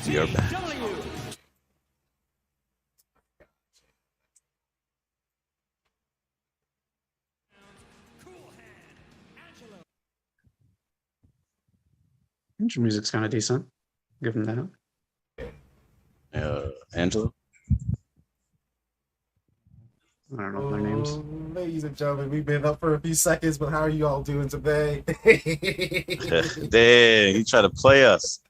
We are back. Intro music's kind of decent. Give them that. Angelo? I don't know their names. Ladies and gentlemen, we've been up for a few seconds, but how are you all doing today? Dang, he tried to play us.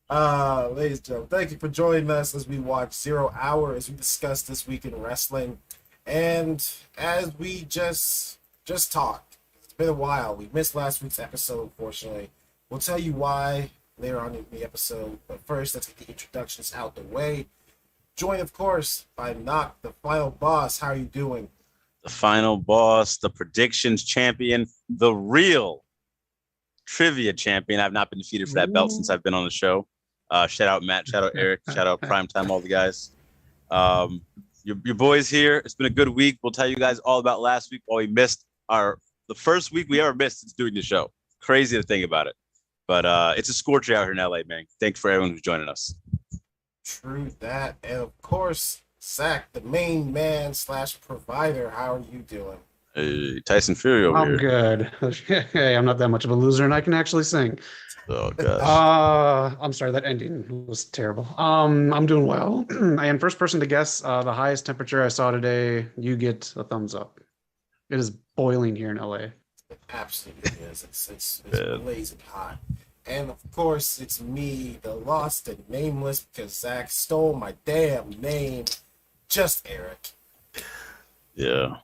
Ladies and gentlemen, thank you for joining us as we watch Zero Hour, as we discuss this week in wrestling. And as we just talked, it's been a while. We missed last week's episode, unfortunately. We'll tell you why later on in the episode. But first, let's get the introductions out the way. Joined, of course, by Knock, the final boss. How are you doing? The final boss, the predictions champion, the real trivia champion. I've not been defeated for that belt since I've been on the show. Shout out Matt, shout out Eric, shout out Primetime, all the guys. Your boys here. It's been a good week. We'll tell you guys all about last week while we missed the first week we ever missed since doing the show. Crazy to think about it. But it's a scorcher out here in LA, man. Thanks for everyone who's joining us. True that. And of course, Zach, the main man / provider. How are you doing? Hey, Tyson Fury over here. I'm good. Hey, I'm not that much of a loser, and I can actually sing. Oh gosh. I'm sorry, that ending was terrible. I'm doing well. I am first person to guess the highest temperature I saw today. You get a thumbs up. It is boiling here in LA. It absolutely is. It's blazing hot. And of course, it's me, the lost and nameless, because Zach stole my damn name. Just Eric. Yeah.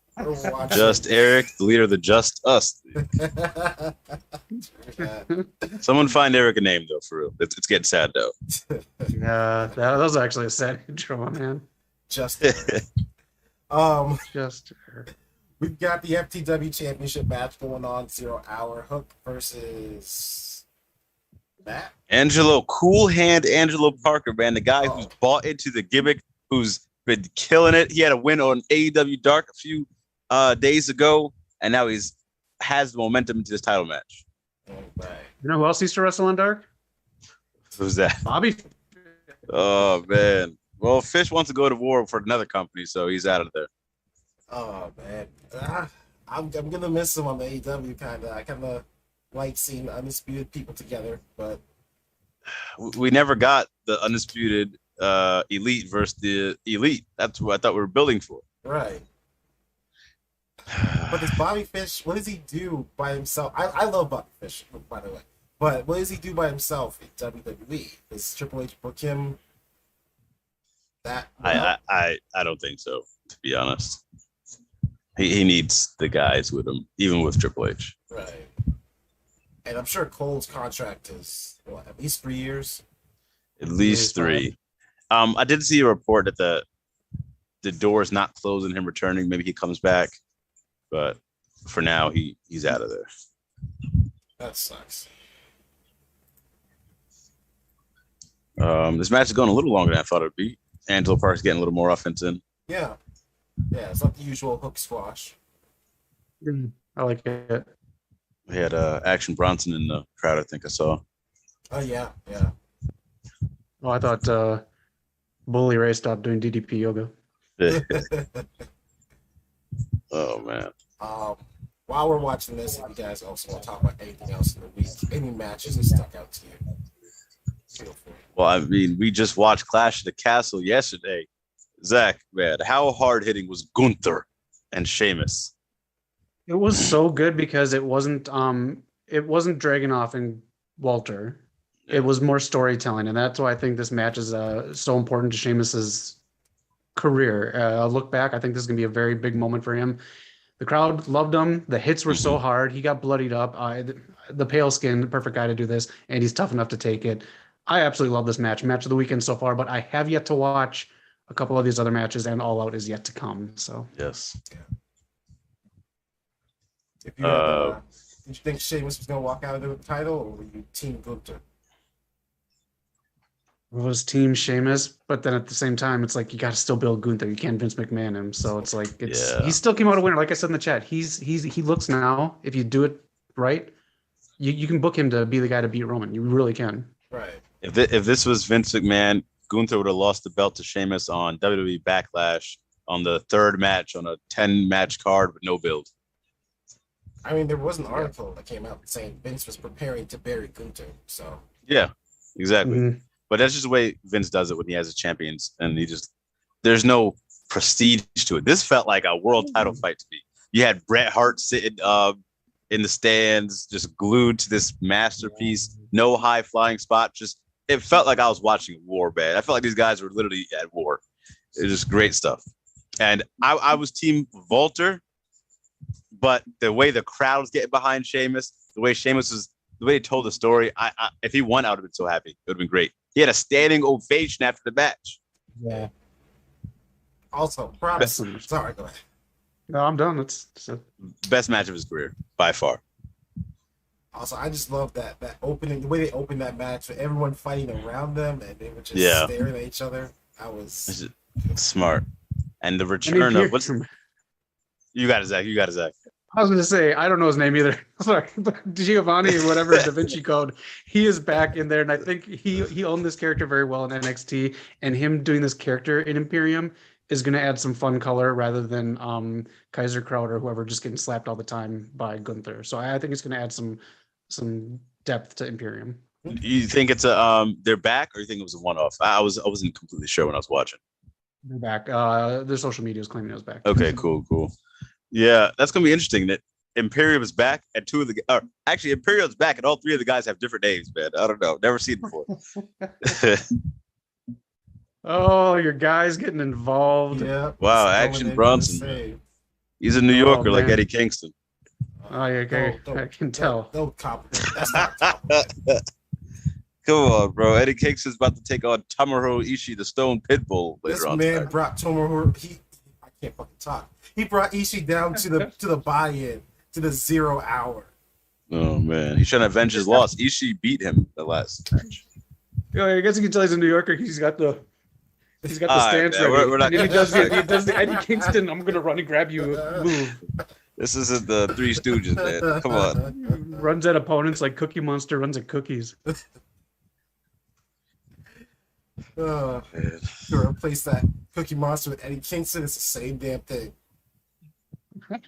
Just Eric, the leader of the Just Us. Someone find Eric a name though, for real. It's getting sad though. Yeah, that was actually a sad intro, man. Just Eric. Just Eric. We've got the FTW Championship match going on. 0 Hour. Hook versus Matt. Cool Hand Angelo Parker, man. The guy who's bought into the gimmick, who's been killing it. He had a win on AEW Dark a few days ago, and now has the momentum into this title match. Right. You know who else used to wrestle in Dark? Who's that? Bobby. Oh, man. Well, Fish wants to go to war for another company, so he's out of there. Oh, man. I'm going to miss him on the AEW, kind of. I kind of like seeing undisputed people together, but we never got the undisputed elite versus the elite. That's what I thought we were building for. Right. But does Bobby Fish, what does he do by himself? I love Bobby Fish, by the way. But what does he do by himself in WWE? Does Triple H book him? I don't think so, to be honest. He needs the guys with him, even with Triple H. Right. And I'm sure Cole's contract is, at least 3 years? At least 3. I did see a report that the door is not closing him returning. Maybe he comes back. But for now, he's out of there. That sucks. This match is going a little longer than I thought it would be. Angelo Park's getting a little more offense in. Yeah, it's not the usual hook squash. I like it. We had Action Bronson in the crowd, I think I saw. Oh, yeah. Oh, I thought Bully Ray stopped doing DDP yoga. Oh, man. While we're watching this, if you guys also want to talk about anything else in the week, any matches that stuck out to you, feel free. Well, I mean, we just watched Clash of the Castle yesterday. Zach, man, how hard-hitting was Gunther and Sheamus? It was so good because it wasn't Dragunov and Walter. Yeah. It was more storytelling, and that's why I think this match is so important to Sheamus's career. Look back, I think this is gonna be a very big moment for him. The crowd loved him. The hits were so hard. He got bloodied up. The pale skin, the perfect guy to do this, and he's tough enough to take it. I absolutely love this match of the weekend so far, but I have yet to watch a couple of these other matches, and All Out is yet to come. So yes. If you did you think Sheamus was gonna walk out of there with the title, or were you Team Gunther? It was Team Sheamus, but then at the same time, it's like you got to still build Gunther. You can't Vince McMahon him, so it's like he still came out a winner. Like I said in the chat, he looks now. If you do it right, you can book him to be the guy to beat Roman. You really can. Right. If this was Vince McMahon, Gunther would have lost the belt to Sheamus on WWE Backlash on the third match on a 10-match card with no build. I mean, there was an article that came out saying Vince was preparing to bury Gunther. So yeah, exactly. Mhm. But that's just the way Vince does it when he has his champions, and there's no prestige to it. This felt like a world title fight to me. You had Bret Hart sitting in the stands, just glued to this masterpiece. No high flying spot. Just it felt like I was watching a war, man. I felt like these guys were literally at war. It was just great stuff. And I was team Volter, but the way the crowd was getting behind Sheamus, the way he told the story, if he won, I would have been so happy. It would have been great. He had a standing ovation after the match. Yeah. Also, props. Sorry, go ahead. No, I'm done. Best match of his career by far. Also, I just love that opening, the way they opened that match with everyone fighting around them and they were just staring at each other. That was smart. And the return of what's you got it, Zach. I was going to say, I don't know his name either. Sorry, but Giovanni or whatever, Da Vinci Code, he is back in there. And I think he owned this character very well in NXT. And him doing this character in Imperium is going to add some fun color rather than Kaiser Kraut or whoever just getting slapped all the time by Gunther. So I think it's going to add some depth to Imperium. You think it's they're back, or you think it was a one-off? I wasn't completely sure when I was watching. They're back. Their social media is claiming it was back. Okay, cool. Yeah, that's gonna be interesting. That Imperium is back, and actually Imperium's back, and all three of the guys have different names. Man, I don't know, never seen it before. Oh, your guy's getting involved. Yeah. Wow, Action Bronson. He's a New Yorker like Eddie Kingston. Oh, yeah, okay. I can tell. Don't compliment. That's not a compliment. Come on, bro. Eddie Kingston's about to take on Tomohiro Ishii, the Stone Pitbull, later on. This man brought Tomohiro. I can't fucking talk. He brought Ishii down to the buy-in, to the 0 hour. Oh man, he's trying to avenge his loss. Ishii beat him the last match. Yeah, I guess you can tell he's a New Yorker. He's got the stance man, ready. we're not And he does the Eddie Kingston. I'm gonna run and grab you move. This isn't the Three Stooges, man. Come on. Runs at opponents like Cookie Monster runs at cookies. To replace that Cookie Monster with Eddie Kingston, it's the same damn thing. Give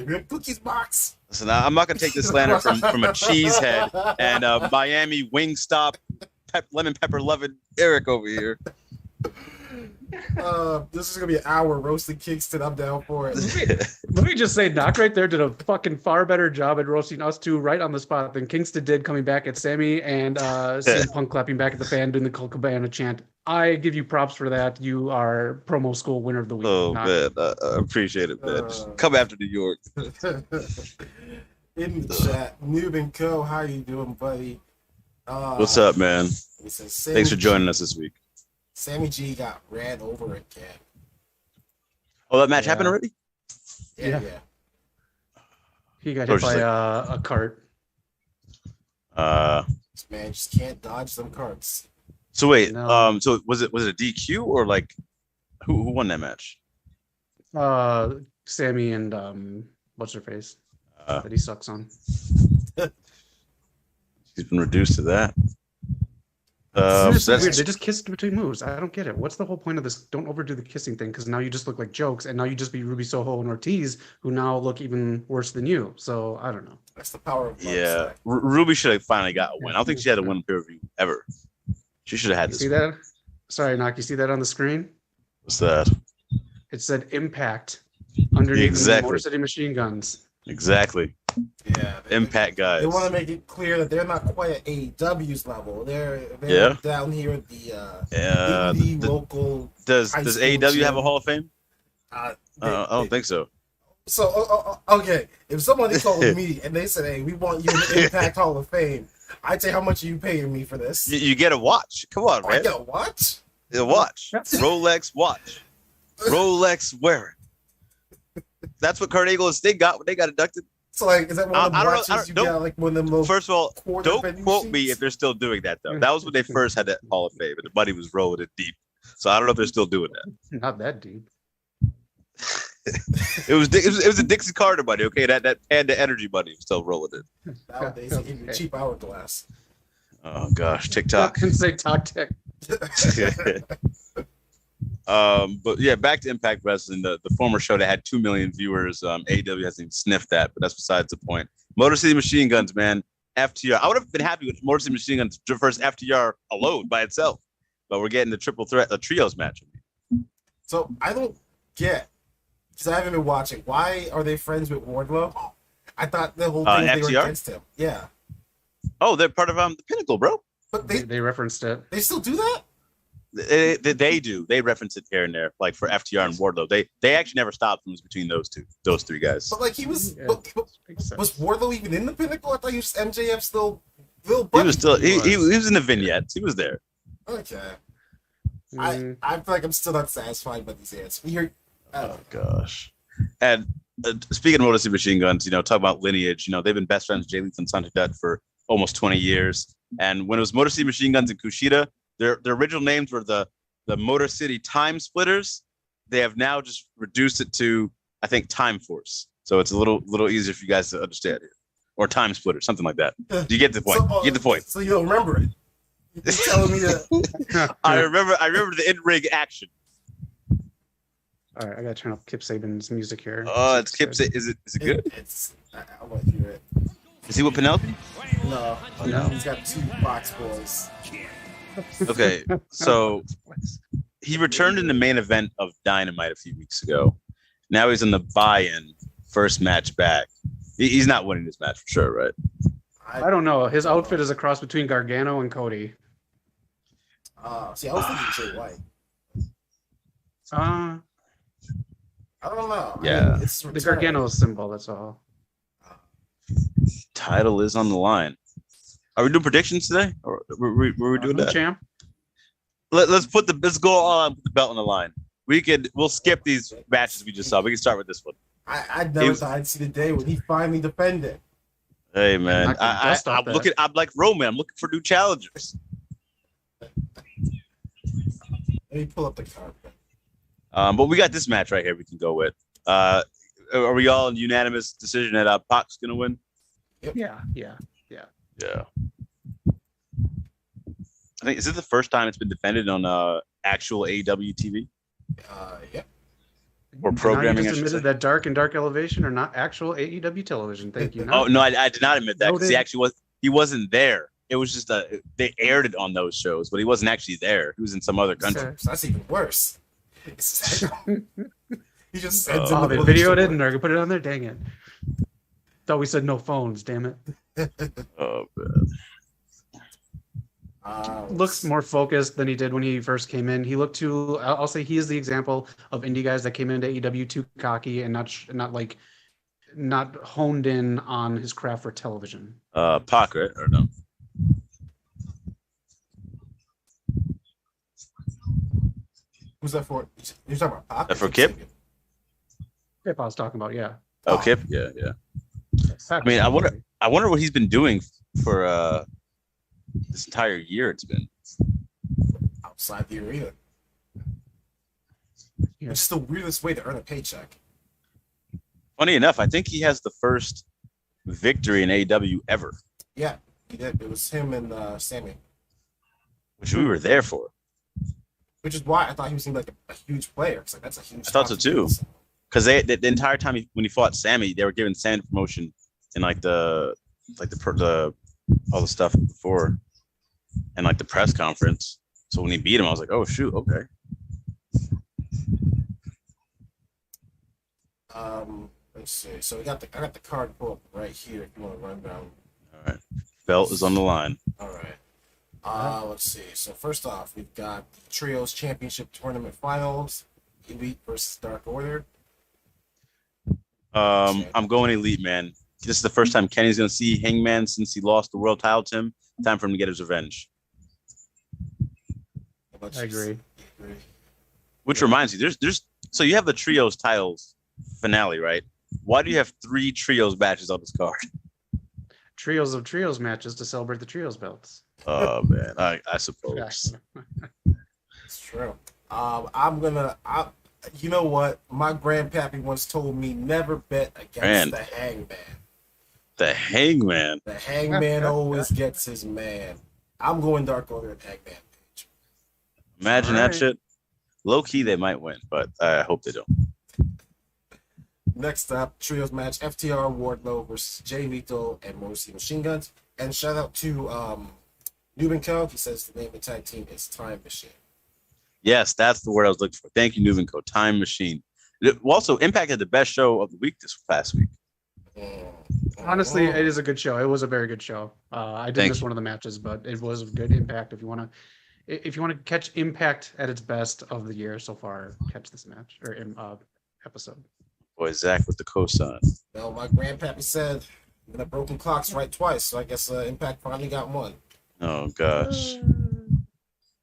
me a cookies box. Listen, I'm not gonna take this slander from a cheesehead and Miami Wingstop lemon pepper loving Eric over here. This is gonna be an hour roasting Kingston. I'm down for it. Let me just say, Knock right there did a fucking far better job at roasting us two right on the spot than Kingston did coming back at Sammy and CM Punk clapping back at the fan doing the Colt Cabana chant. I give you props for that. You are promo school winner of the week. Oh, man. I appreciate it, man. Just come after New York. In the chat, Noob and Co. How you doing, buddy? What's up, man? Thanks for joining us this week. Sammy G got ran over again. Oh, that match happened already? Yeah. He got hit by a cart. This man just can't dodge them carts. So wait, No. so was it a DQ or like who won that match? Sammy and what's her face that he sucks on. He's been reduced to that. It's so weird. They just kissed between moves. I don't get it. What's the whole point of this? Don't overdo the kissing thing because now you just look like jokes, and now you just be Ruby Soho and Ortiz, who now look even worse than you. So I don't know. That's the power of yeah. Ruby should have finally got a win. I don't think she had a win pay-per-view ever. She should have had this. See that? Sorry, Knock. You see that on the screen? What's that? It said Impact underneath the Motor City Machine Guns. Exactly. Yeah. Impact guys. They want to make it clear that they're not quite at AEW's level. They're down here at the indie local. Does AEW have a Hall of Fame? I don't think so. So okay, if somebody called me and they said, "Hey, we want you in the Impact Hall of Fame," I'd say, "How much are you paying me for this?" You get a watch. Come on, man. I get a watch. A watch. Rolex watch. Rolex wearing. That's what Kurt Angle and Sting got when they got inducted. So, like, is that one of the watches you got, like, one of them most... First of all, don't quote me if they're still doing that, though. That was when they first had that Hall of Fame, and the money was rolling it deep. So I don't know if they're still doing that. Not that deep. It was a Dixie Carter buddy. Okay, that Panda Energy buddy was still rolling it. Nowadays, they give you a cheap hourglass. Oh gosh, TikTok. Can say tactic. But yeah, back to Impact Wrestling, the former show that had 2 million viewers. AEW hasn't even sniffed that, but that's besides the point. Motor City Machine Guns, man. FTR. I would have been happy with Motor City Machine Guns versus FTR alone by itself, but we're getting the triple threat, the trios match. So I don't get, because I haven't been watching. Why are they friends with Wardlow? I thought the whole thing they were against him. Yeah. Oh, they're part of the Pinnacle, bro. But they referenced it. They still do that? They do. They reference it here and there, like for FTR and Wardlow. They actually never stopped when it was between those three guys. But like he was, was Wardlow even in the Pinnacle? I thought he was MJF still. He was still. He was in the vignettes. He was there. Okay. I feel like I'm still not satisfied by these answers. Oh gosh. And speaking of Motor City Machine Guns, talk about lineage. They've been best friends, Jay Lethal and Sanjay Dutt, for almost 20 years. And when it was Motor City Machine Guns and Kushida, their original names were the Motor City Time Splitters. They have now just reduced it to, I think, Time Force. So it's a little easier for you guys to understand it. Or Time Splitter, something like that. Do you get the point? You get the point. So you don't remember it. You're telling me that. I remember the in-ring action. All right, I gotta turn up Kip Saban's music here. Oh, it's Kip Saban. Is it good? I want to hear it. Is he with Penelope? No. He's got 2 box boys. Okay, so he returned in the main event of Dynamite a few weeks ago. Now he's in the buy-in first match back. He's not winning this match for sure, right? I don't know. His outfit is a cross between Gargano and Cody. See, I was thinking Jay White. I don't know. Yeah, it's the Gargano symbol. That's all. Title is on the line. Are we doing predictions today, or were we doing that? Champ. Let's go all out with the belt on the line. We'll skip these matches we just saw. We can start with this one. I never thought I'd see the day when he finally defended. Hey man, I'm looking. I'm like Roman. I'm looking for new challengers. Let me pull up the card. But we got this match right here. We can go with. Are we all in unanimous decision that Pac's gonna win? Yep. Yeah. I think, is it the first time it's been defended on actual AEW TV? Yeah. Or programming. You just admitted that Dark Elevation are not actual AEW television. Thank you. Oh no, I did not admit that because he wasn't there. It was just they aired it on those shows, but he wasn't actually there. He was in some other country. So that's even worse. He just sends they videoed it and they're gonna put it on there. Dang it! Thought we said no phones. Damn it. Oh man. Looks more focused than he did when he first came in. He looked too. I'll say he is the example of indie guys that came into AEW too cocky and not honed in on his craft for television. Pac, right? Or no? Who's that for? You're talking about Pac? That for Kip? Kip, I was talking about. Yeah. Oh, Kip. Yeah. I mean, I wonder what he's been doing for this entire year. It's been outside the arena. Yeah. It's the weirdest way to earn a paycheck. Funny enough, I think he has the first victory in AEW ever. Yeah, he did. It was him and Sammy, which we were there for. Which is why I thought he was like a huge player. Like that's a huge. I thought so too. Because the entire time when he fought Sammy, they were giving Sammy promotion in all the stuff before, and like the press conference. So when he beat him, I was like, oh shoot, okay. Let's see. So I got the card pulled up right here. If you want to run down. All right. Belt is on the line. All right. Let's see. So first off, we've got the Trios Championship Tournament Finals, Elite versus Dark Order. I'm going Elite, man. This is the first time Kenny's going to see Hangman since he lost the world title to him. Time for him to get his revenge. I agree. Which reminds me, so you have the Trios titles finale, right? Why do you have 3 Trios matches on this card? Trios of Trios matches to celebrate the Trios belts. Oh man, I suppose. It's true. You know what? My grandpappy once told me never bet against the hangman. The hangman. The hangman always gets his man. I'm going Dark Order and Hangman page. Imagine that shit. Low key, they might win, but I hope they don't. Next up, trios match: FTR Wardlow versus Jay Lethal and Motor City Machine Guns. And shout out to Newman Co. He says the name of the tag team is Time Machine. Yes, that's the word I was looking for. Thank you, Newman Co. Time Machine. It also impacted the best show of the week this past week. Honestly, it is a good show. It was a very good show. I did miss one of the matches, but it was a good Impact. If you want to catch Impact at its best of the year so far, catch this match or episode. Boy, Zach with the cosign. Well, my grandpappy said the broken clock's right twice, so I guess Impact finally got one. Oh gosh.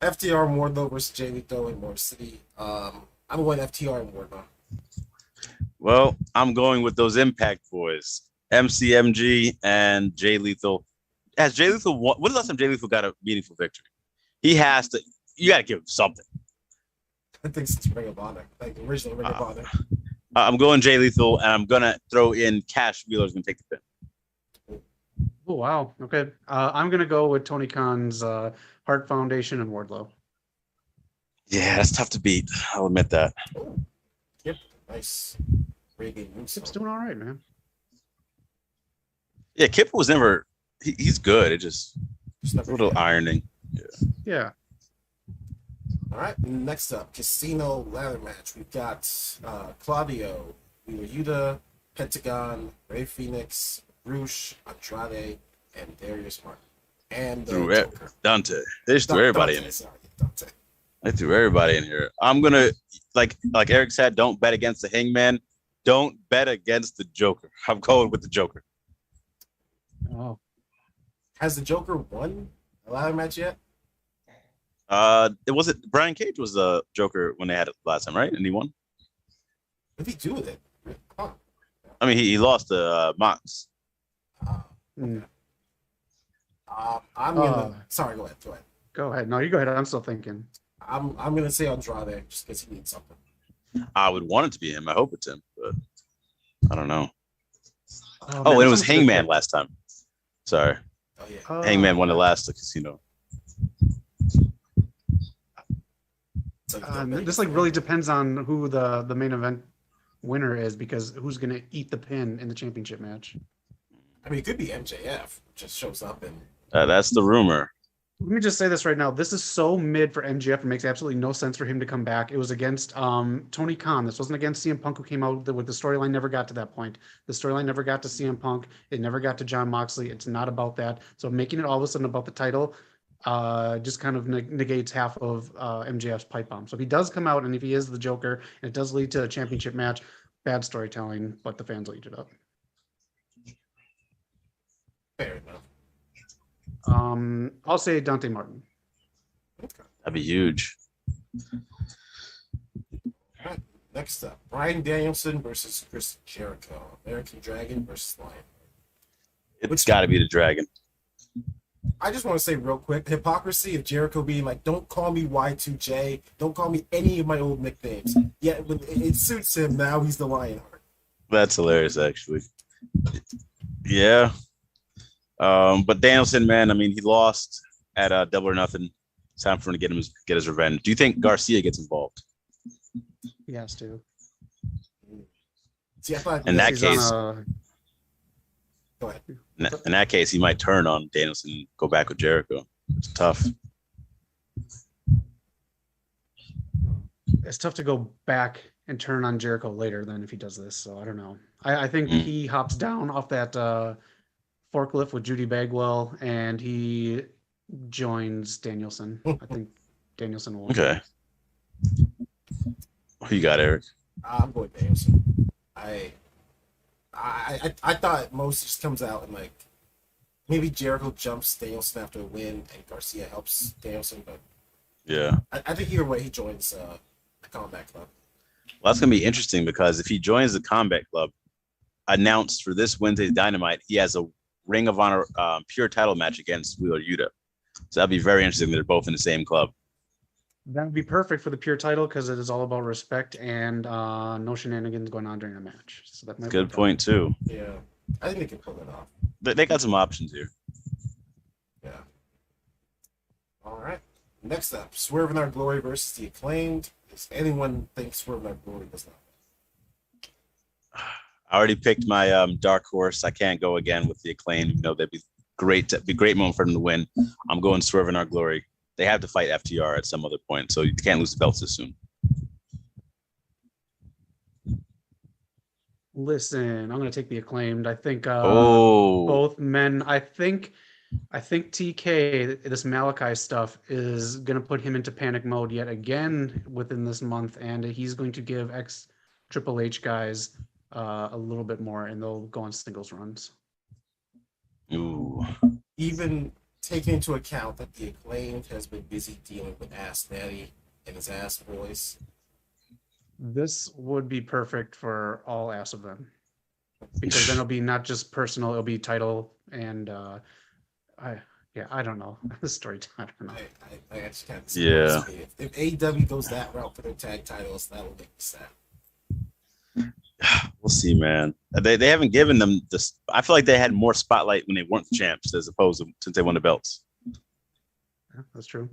FTR and Wardlow versus Jay Lethal in Motor City. I'm going FTR and Wardlow. Well, I'm going with those Impact boys, MCMG and Jay Lethal. Has Jay Lethal won? When's the last time Jay Lethal got a meaningful victory? He has to. You got to give him something. I think since Ring of Honor, like the original Ring of Honor. I'm going Jay Lethal, and I'm gonna throw in Cash Wheeler's gonna take the pin. Oh wow. Okay. I'm gonna go with Tony Khan's Heart Foundation and Wardlow. Yeah, that's tough to beat. I'll admit that. Oh, yep. Nice. Kip's doing all right, man. Yeah, Kip was never. He's good. It just a little ironing. Yeah. All right. Next up, Casino ladder match. We've got Claudio, Yuta, Pentagon, Rey Fenix, Rush, Andrade, and Darius Martin. And Dante. They just threw everybody in. Sorry, Dante. They threw everybody in here. I'm gonna like Eric said, don't bet against the Hangman. Don't bet against the Joker. I'm going with the Joker. Oh. Has the Joker won a ladder match yet? It wasn't Brian Cage was the Joker when they had it last time, right? And he won. What did he do with it? Huh. I mean, he lost to Mox. I'm gonna. Sorry, go ahead. Go ahead. No, you go ahead. I'm still thinking. I'm gonna say Andrade just because he needs something. I would want it to be him. I hope it's him, but I don't know. Man, and it was Hangman last time. Sorry. Oh yeah. Hangman won the last casino. This really depends on who the main event winner is, because who's gonna eat the pin in the championship match. I mean, it could be MJF. Just shows up and. That's the rumor. Let me just say this right now. This is so mid for MJF. It makes absolutely no sense for him to come back. It was against Tony Khan. This wasn't against CM Punk, who came out with the storyline. Never got to that point. The storyline never got to CM Punk. It never got to Jon Moxley. It's not about that. So making it all of a sudden about the title just kind of negates half of MJF's pipe bomb. So if he does come out and if he is the Joker and it does lead to a championship match, bad storytelling, but the fans will eat it up. Fair enough. I'll say Dante Martin. That'd be huge. All right. Next up, Bryan Danielson versus Chris Jericho. American Dragon versus Lion. It's got to be the Dragon. I just want to say real quick, the hypocrisy of Jericho being like, don't call me Y2J, don't call me any of my old nicknames. Yet when it suits him, now he's the Lionheart. That's hilarious, actually. Yeah. But Danielson, man, I mean, he lost at Double or Nothing. It's time for him to get his revenge. Do you think Garcia gets involved? He has to. See, I thought in that case, go ahead. In that case, he might turn on Danielson and go back with Jericho. It's tough. It's tough to go back and turn on Jericho later than if he does this. So I don't know. I think he hops down off that forklift with Judy Bagwell and he joins Danielson. I think Danielson will win. Okay. Who you got, Eric? I'm going Danielson. I thought most just comes out and like maybe Jericho jumps Danielson after a win and Garcia helps Danielson, but yeah, I think either way he joins the Combat Club. Well, that's gonna be interesting because if he joins the Combat Club, announced for this Wednesday's Dynamite, he has a Ring of Honor pure title match against Wheeler Yuta. So that'd be very interesting that they're both in the same club. That would be perfect for the pure title because it is all about respect and no shenanigans going on during a match. So that might Good work out. point too. Yeah, I think they can pull it off. They got some options here. Yeah. All right. Next up, Swerve in Our Glory versus The Acclaimed. Does anyone think Swerve in Our Glory does not? I already picked my dark horse. I can't go again with The Acclaimed. You know, that'd be great. Be a great moment for them to win. I'm going Swerve in Our Glory. They have to fight FTR at some other point, so you can't lose the belts this soon. Listen, I'm going to take The Acclaimed. I think Oh, both men. I think TK, this Malachi stuff, is going to put him into panic mode yet again within this month, and he's going to give ex Triple H guys a little bit more, and they'll go on singles runs. ooh. Even taking into account that The Acclaimed has been busy dealing with Ass Natty and his ass boys. This would be perfect for all ass of them, because then it'll be not just personal; it'll be title and I don't know the story. I don't know. I just can't. Yeah. If AEW goes that route for their tag titles, that will make me sad. We'll see, man. They haven't given them this. I feel like they had more spotlight when they weren't the champs as opposed to since they won the belts. Yeah, that's true.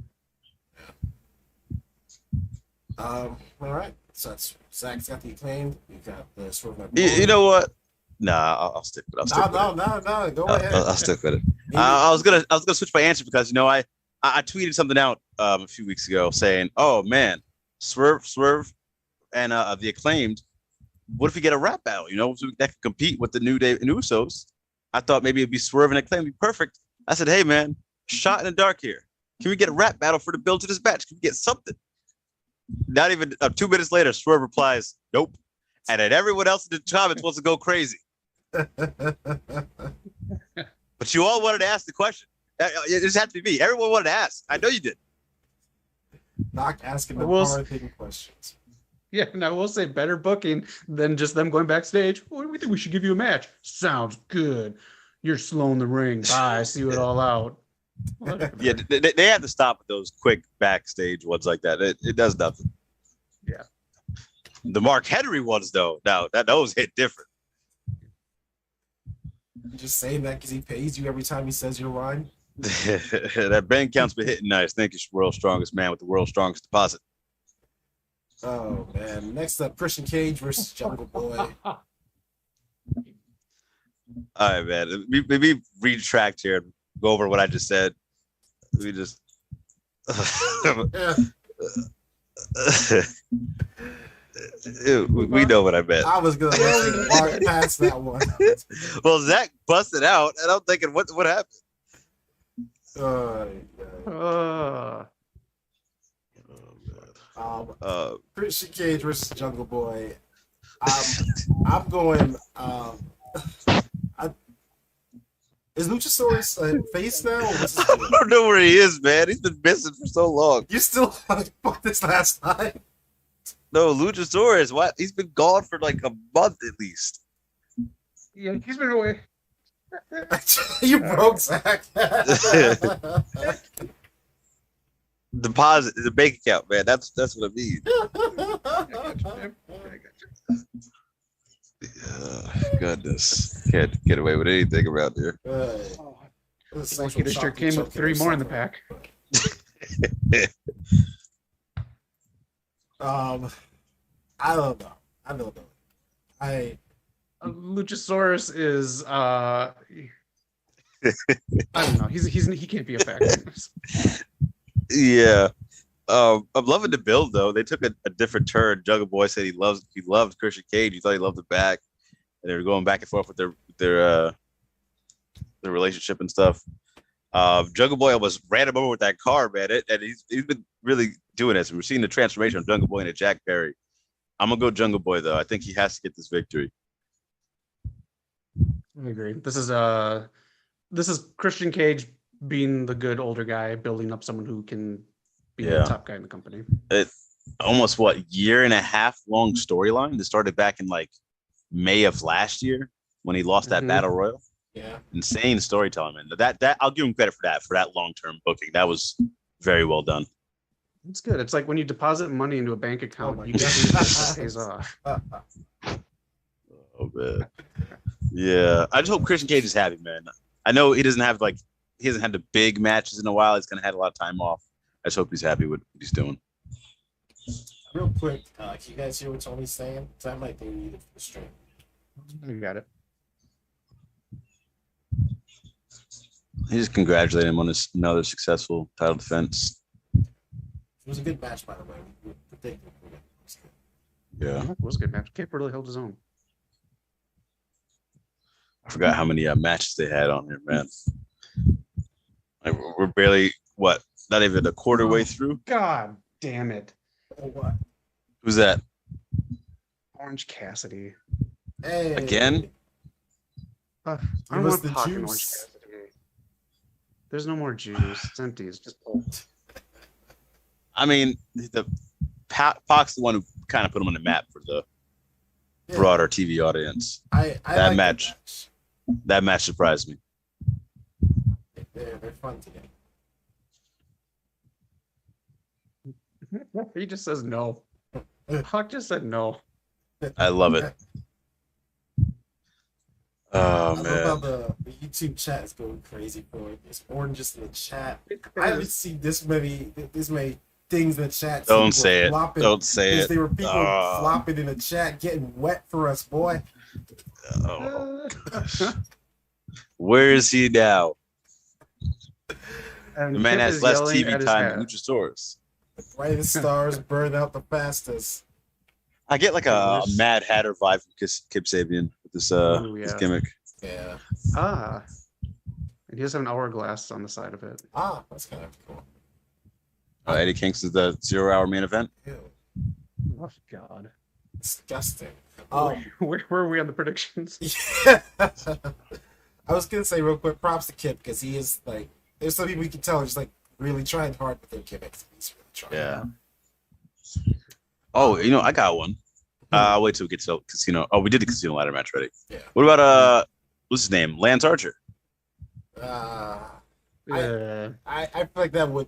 All right. So that's Zach's got The Acclaimed. You got the Swerve. You know what? Nah, I'll stick with it. No. Go ahead. I'll stick with it. I was gonna switch my answer because I tweeted something out a few weeks ago saying, "Oh man, Swerve, and The Acclaimed. What if we get a rap battle? You know, so that could compete with the New Day and Usos." I thought maybe it'd be Swerve and Acclaimed, be perfect. I said, "Hey man, shot in the dark here. Can we get a rap battle for the build to this match? Can we get something?" Not even 2 minutes later, Swerve replies, "Nope," and then everyone else in the comments wants to go crazy. But you all wanted to ask the question. It just had to be me. Everyone wanted to ask. I know you did. Not asking the hard-hitting questions. Yeah, and I will say better booking than just them going backstage. What do we think we should give you a match? Sounds good. You're slow in the ring. Bye. See it all out. Whatever. Yeah, they have to stop with those quick backstage ones like that. It does nothing. Yeah. The Mark Henry ones, though, now those hit different. You just saying that because he pays you every time he says your line? That bank account's been hitting nice. Thank you, world's strongest man with the world's strongest deposit. Oh, man. Next up, Christian Cage versus Jungle Boy. All right, man. Maybe retract here and go over what I just said. We just. We know what I meant. I was going to walk past that one. Well, Zach busted out, and I'm thinking, what happened? Christian Cage versus Jungle Boy. I'm going. Is Luchasaurus face now? I don't know where he is, man. He's been missing for so long. You still fucked this last time? No, Luchasaurus. What? He's been gone for like a month at least. Yeah, he's been away. You broke Zach. Deposit the bank account, man. That's what I mean. Goodness, can't get away with anything around here. Lucky this sure came with 3 more in the pack. I don't know. Luchasaurus is I don't know. He can't be a factor. Yeah. I'm loving the build though. They took a different turn. Jungle Boy said he loved Christian Cage. He thought he loved the back, and they were going back and forth with their relationship and stuff. Jungle Boy almost ran him over with that car, man. And he's been really doing this. We're seeing the transformation of Jungle Boy into Jack Perry. I'm gonna go Jungle Boy though. I think he has to get this victory. I agree. This is Christian Cage being the good older guy, building up someone who can be the top guy in the company. It almost year and a half long storyline. That started back in like May of last year when he lost that battle royal. Yeah, insane storytelling, man. That I'll give him credit for that long term booking. That was very well done. It's good. It's like when you deposit money into a bank account, my you God. get it pays off. Oh man. Yeah, I just hope Christian Cage is happy, man. I know he hasn't had the big matches in a while. He's gonna have a lot of time off. I just hope he's happy with what he's doing. Real quick, can you guys hear what Tony's saying? Because I might be needed for the stream. You got it. He just congratulated him on his another successful title defense. It was a good match, by the way. We predicted it. Was good. Yeah, It was a good match. Cape really held his own. I forgot how many matches they had on here, man. Like, we're barely not even a quarter way through. God damn it. Oh, what? Who's that? Orange Cassidy. Hey. Again? I Give don't us want the Pac and juice. Orange Cassidy. There's no more juice. It's empty. It's just pulp. I mean, Pac's the one who kind of put him on the map for the broader TV audience. I That like match. That match surprised me. They're fun together. He just says no. Pac just said no. I love it. Oh I love man. how the YouTube chat is going crazy for it. There's oranges in the chat. I haven't seen this many things in the chat. Don't People say it. flopping. Don't say it. There were people flopping in the chat, getting wet for us, boy. Oh, gosh. Where is he now? And The man Kip has is less yelling TV at his time hat. than Luchasaurus. The brightest stars burn out the fastest. I get like a Mad Hatter vibe from Kip Sabian with this Ooh, this yeah. gimmick. Yeah. Ah. And he does have an hourglass on the side of it. That's kind of cool. Eddie Kingston's the 0 Hour main event. Ew. Oh, God. Disgusting. Where were we on the predictions? Yeah. I was gonna say real quick, props to Kip because he is like, there's some people you can tell are just like really trying hard with their gimmicks. He's really trying. Yeah. Oh, I got one. I'll wait till we get to Casino. Oh, we did the Casino ladder match already. Yeah. What about what's his name? Lance Archer. I Yeah. feel like that would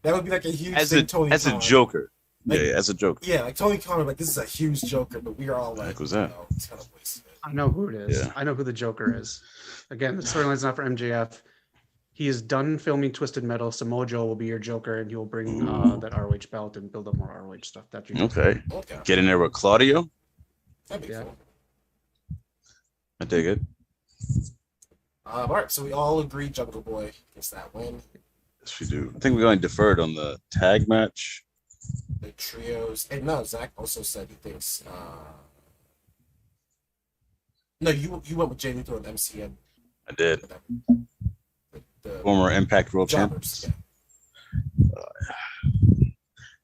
be like a huge As thing. Tony a Khan. Joker. Like- Yeah, as a Joker. Yeah, like Tony Khan, like this is a huge Joker, but we are all like, heck was that? No, it's kind of wasted. I know who it is. Yeah. I know who the Joker is. Again, the storyline's not for MJF. He is done filming Twisted Metal. Samoa Joe will be your Joker, and he will bring that ROH belt and build up more ROH stuff. That's your Joker. Okay. Get in there with Claudio. That'd be Yeah. cool. I dig it. All right, so we all agree Jungle Boy gets that win. Yes, we do. I think we only deferred on the tag match. The trios, and no, Zach also said he thinks. No, you went with Jay Lethal and MCN. I did. The Former Impact World jobbers, Champions.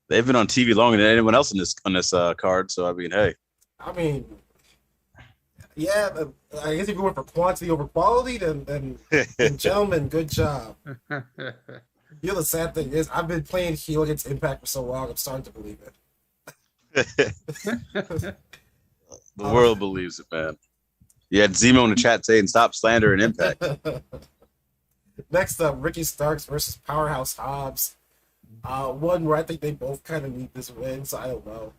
They've been on TV longer than anyone else on this card. So I mean, hey. I mean, yeah. I guess if you went for quantity over quality, then gentlemen, good job. You know, the sad thing is, I've been playing heel against Impact for so long, I'm starting to believe it. The world believes it, man. You had Zemo in the chat saying stop slandering Impact. Next up, Ricky Starks versus Powerhouse Hobbs. One where I think they both kind of need this win, so I don't know.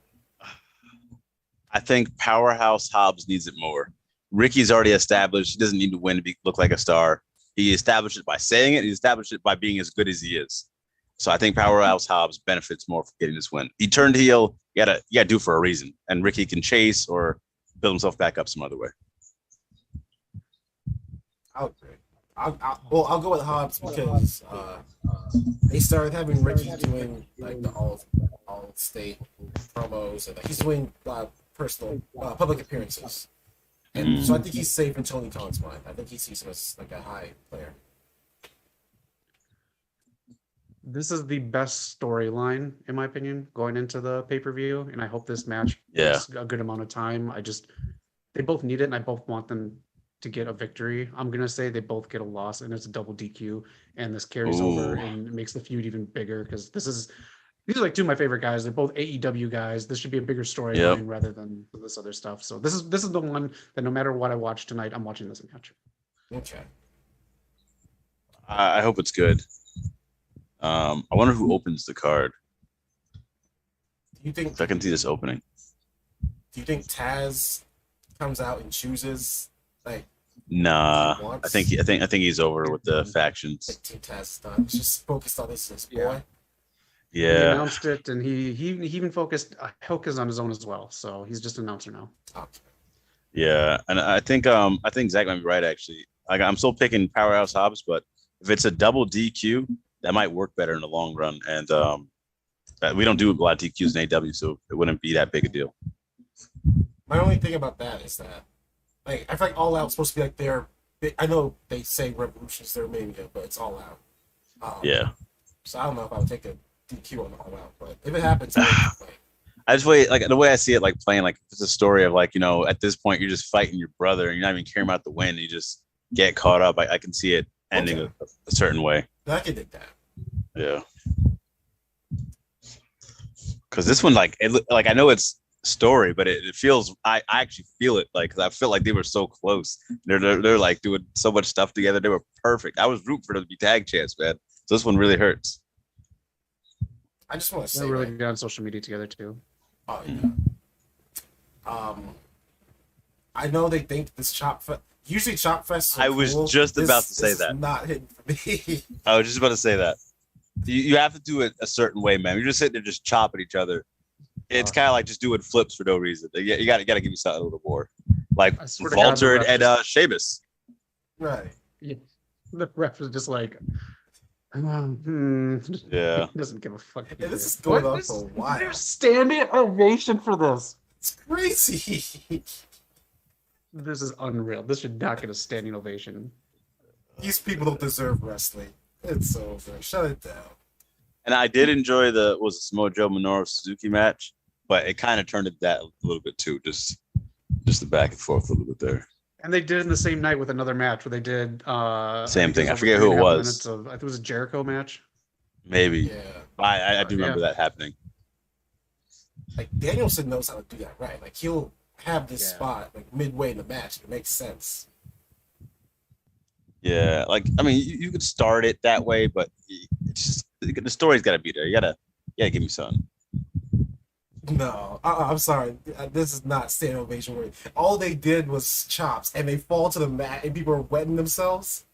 I think Powerhouse Hobbs needs it more. Ricky's already established. He doesn't need to win to look like a star. He established it by saying it. He established it by being as good as he is. So I think Powerhouse Hobbs benefits more from getting this win. He turned heel. You gotta do it for a reason. And Ricky can chase or build himself back up some other way. I'll agree. I'll go with Hobbs because they started having Ricky doing like the all state promos and he's doing personal public appearances, and so I think he's safe in Tony Khan's mind. I think he sees him as like a high player. This is the best storyline, in my opinion, going into the pay-per-view, and I hope this match Yeah. gets a good amount of time. They both need it, and I both want them to get a victory. I'm gonna say they both get a loss, and it's a double DQ, and this carries over and makes the feud even bigger because these are like two of my favorite guys. They're both AEW guys. This should be a bigger storyline rather than this other stuff. So this is the one that no matter what I watch tonight, I'm watching this match. Okay. I hope it's good. I wonder who opens the card. Do you think? So I can see this opening. Do you think Taz comes out and chooses like? Nah, I think he's over with the factions. Team Taz is done. He's just focused on this boy. He Yeah, announced it, and he even focused. Hook is on his own as well, so he's just an announcer now. Okay. yeah, and I think Zach might be right actually. Like I'm still picking Powerhouse Hobbs, but if it's a double DQ, that might work better in the long run. And we don't do a lot of DQs in AEW, so it wouldn't be that big a deal. My only thing about that is that, like, I feel like All Out's supposed to be like I know they say Revolution's their mania, but it's All Out. Yeah. So I don't know if I would take a DQ on All Out, but if it happens, I just wait, like the way I see it, like playing, like it's a story of like, at this point you're just fighting your brother and you're not even caring about the win. You just get caught up. I can see it ending a certain way. I can dig that. Yeah. Because this one, like, I know it's story, but it feels, I actually feel it, like, because I feel like they were so close. They're like doing so much stuff together. They were perfect. I was rooting for them to be tag champs, man. So this one really hurts. I just want to say they're really good on social media together too. Oh yeah. I know they think this Chop Fest. Usually Chop Fest. I was just about to say that. Not hitting for me. I was just about to say that. You have to do it a certain way, man. You're just sitting there just chopping each other. It's kind of like just doing flips for no reason. You got to give me something a little more, like Walter and Sheamus. Right. Yeah. The ref is just like, yeah, he doesn't give a fuck. Yeah, this is going on for a while. There's standing ovation for this. It's crazy. This is unreal. This should not get a standing ovation. These people don't deserve wrestling. It's over. Shut it down. And I did enjoy the Samoa Joe Minoru Suzuki match, but it kind of turned it that a little bit too, just the back and forth a little bit there. And they did it in the same night with another match where they did same thing. I forget who it was. I think it was a Jericho match. Maybe. Yeah. I do remember that happening. Like Danielson knows how to do that right. Like he'll have this spot like midway in the match. It makes sense. Yeah, like I mean, you could start it that way, but it's just the story's got to be there. You gotta give me something. No, I'm sorry. This is not standing ovation worthy. All they did was chops, and they fall to the mat, and people are wetting themselves.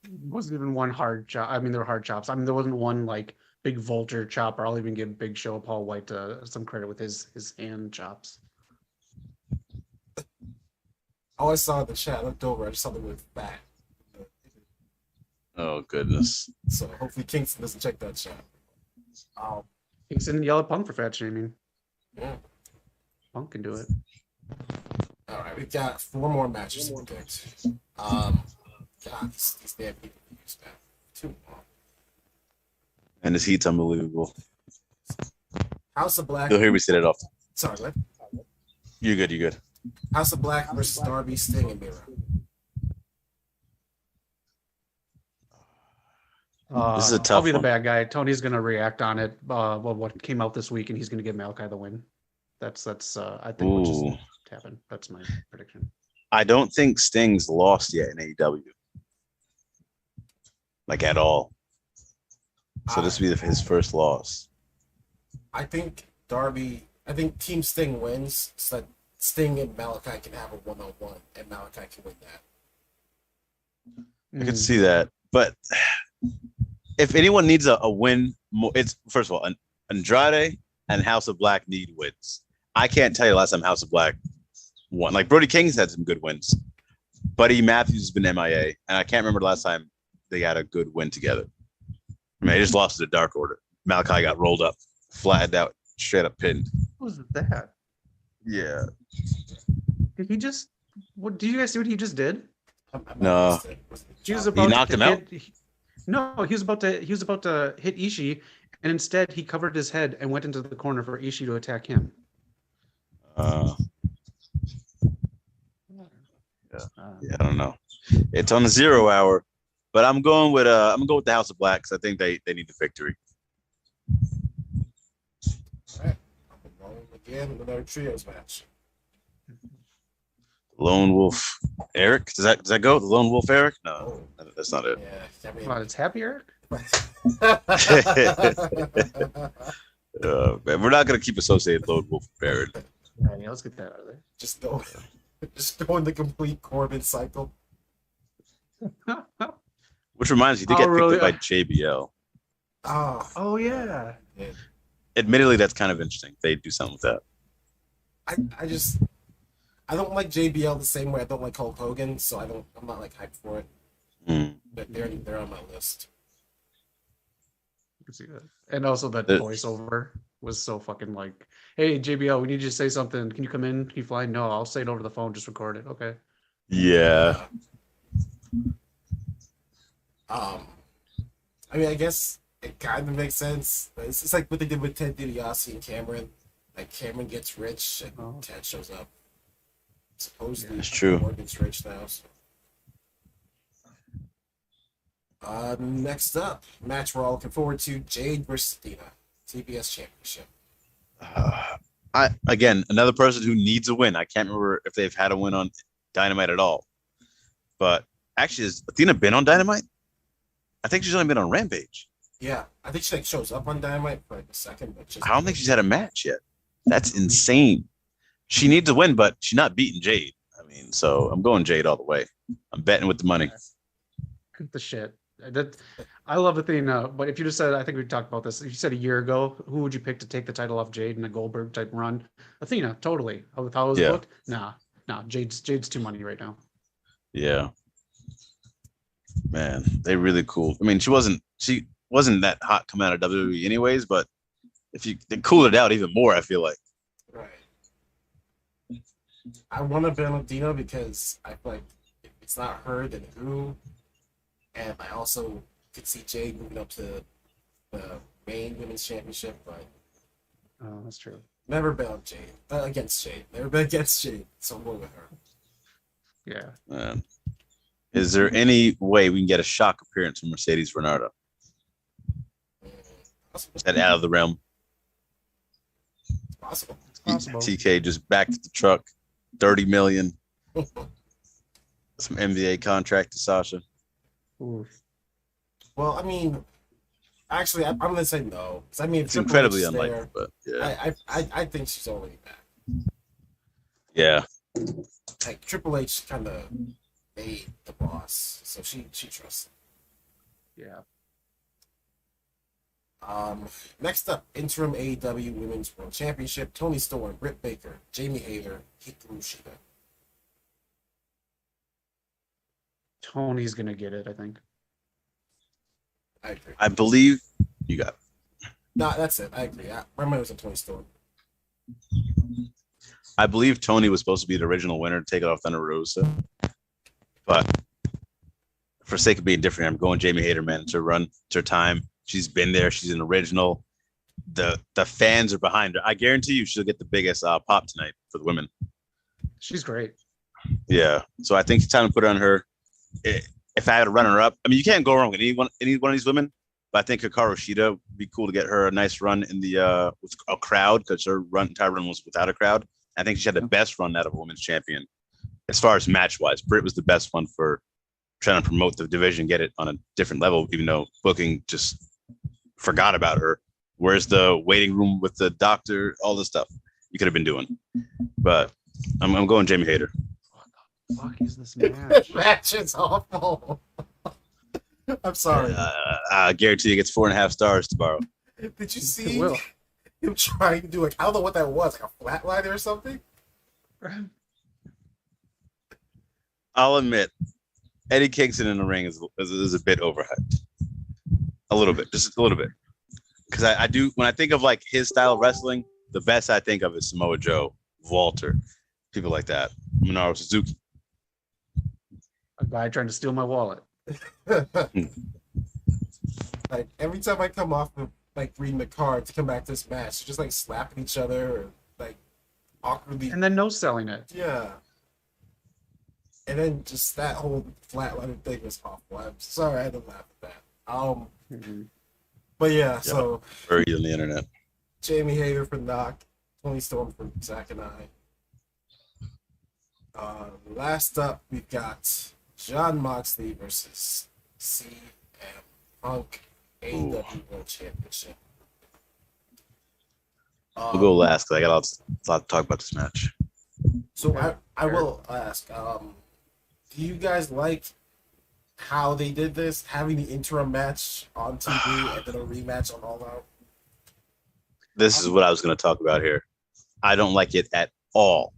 It wasn't even one hard chop. I mean, there were hard chops. I mean, there wasn't one like big vulture chop. Or I'll even give Big Show Paul White some credit with his hand chops. All I saw in the chat, I looked over, I just saw them with back. Oh goodness. So hopefully Kingston doesn't check that chat. Kingston yell at Punk for fat shaming. Yeah. Punk can do it. All right, we've got 4 more matches to predict. God, these damn people use that too long. And his heat's unbelievable. House of Black. You'll hear me say that often. Sorry, what? You're good. House of Black versus Darby, Sting, and Miro. This is a tough I'll be the one. bad guy. Tony's going to react on it. What came out this week, and he's going to give Malachi the win. That's I think what just happened. That's my prediction. I don't think Sting's lost yet in AEW, like at all. So this will be his first loss. I think Team Sting wins, so that Sting and Malachi can have a 1-on-1, and Malachi can win that. I could see that, but if anyone needs a win, it's first of all, Andrade and House of Black need wins. I can't tell you last time House of Black won. Like Brody King's had some good wins. Buddy Matthews has been MIA, and I can't remember the last time they had a good win together. I mean, they just lost to the Dark Order. Malachi got rolled up, flattened out, straight up pinned. What was that? Yeah. Did he just? What did you guys see? What he just did? No. He was about knocked him out? No, he was about to hit Ishii, and instead he covered his head and went into the corner for Ishii to attack him. I don't know. It's on the 0 hour, but I'm going with the House of Black because I think they need the victory. All right. Again, another trios match. Lone Wolf Eric. Does that go? The Lone Wolf Eric? No, that's not it. Yeah, I mean, It's Happy Eric. Man, we're not gonna keep associated Lone Wolf and Baron. Yeah, let's get that out of there. Just go in the complete Corbin cycle. Which reminds me, he did get picked up by JBL. Oh yeah. Admittedly, that's kind of interesting. They do something with that. I don't like JBL the same way I don't like Hulk Hogan, so I'm not like hyped for it. But they're on my list. You can see that. And also that voiceover was so fucking like, hey JBL, we need you to say something. Can you come in? Can you fly? No, I'll say it over the phone, just record it. Okay. Yeah. I mean, I guess it kind of makes sense. It's just like what they did with Ted DiBiase and Cameron. Like Cameron gets rich and Ted shows up. Supposedly, it's true. Morgan's rich now. So. Next up, match we're all looking forward to: Jade versus Athena, TBS Championship. Again, another person who needs a win. I can't remember if they've had a win on Dynamite at all. But actually, has Athena been on Dynamite? I think she's only been on Rampage. Yeah, I think she like shows up on Dynamite for like a second, but I don't think she's had a match yet. That's insane. She needs a win, but she's not beating Jade. I mean, so I'm going Jade all the way. I'm betting with the money. The shit. I love Athena, but if you just said, I think we talked about this. If you said a year ago, who would you pick to take the title off Jade in a Goldberg type run? Athena, totally. With how it was booked? Nah. Jade's too money right now. Yeah. Man, they really cool. I mean, she wasn't that hot coming out of WWE anyways, but if you they cooled it out even more, I feel like. Right. I want to bet on Athena because I feel like if it's not her, then who? And I also could see Jade moving up to the main women's championship, but that's true. Never bet on Jade. Against Jade. Never bet against Jade. So I'm going with her. Yeah. Is there any way we can get a shock appearance from Mercedes Renata? Is that out of the realm? It's possible. TK just back to the truck, $30 million. Some NBA contract to Sasha. Oof. Well, I mean, actually, I'm going to say no. I mean, it's incredibly unlikely, but yeah. I think she's already back. Yeah. Like Triple H kind of made the boss, so she trusts him. Yeah. Next up, interim AEW Women's World Championship: Toni Storm, Britt Baker, Jamie Hayter, Hikaru Shida. Tony's gonna get it, I think. I agree. I believe you got it. No, that's it. I agree. My mind was on Toni Storm. I believe Tony was supposed to be the original winner to take it off Thunder Rosa. But for sake of being different, I'm going Jamie Hayter, man. It's her run, it's her time. She's been there. She's an original. The fans are behind her. I guarantee you she'll get the biggest pop tonight for the women. She's great. Yeah. So I think it's time to put it on her. If I had a runner up, I mean, you can't go wrong with any one of these women. But I think Hikaru Shida would be cool to get her a nice run in the with a crowd, because her entire run was without a crowd. I think she had the best run out of a women's champion as far as match wise. Britt was the best one for trying to promote the division, get it on a different level, even though booking just forgot about her. Where's the waiting room with the doctor, all this stuff you could have been doing. But I'm going Jamie Hayter. What the fuck is this match? Match is awful. I'm sorry. I guarantee you gets 4.5 stars tomorrow. Did you see him trying to do like, I don't know what that was, like a flatliner or something? I'll admit, Eddie Kingston in the ring is a bit overhyped. A little bit, just a little bit. Because I do, when I think of like his style of wrestling, the best I think of is Samoa Joe, Walter, people like that, Minoru Suzuki. A guy trying to steal my wallet. Like every time I come off of like reading the card to come back to this match, they're just like slapping each other or like awkwardly, and then no selling it. Yeah. And then just that whole flatliner thing was awful. I'm sorry I had to laugh at that. But yeah, so buried on the internet. Jamie Hayter for Knock, Toni Storm for Zach and I. Last up, we've got Jon Moxley versus CM Punk, AEW World Championship. We'll go last because I got a lot to talk about this match. So I will ask, do you guys like how they did this, having the interim match on TV and then a rematch on All Out? This is what I was going to talk about here. I don't like it at all.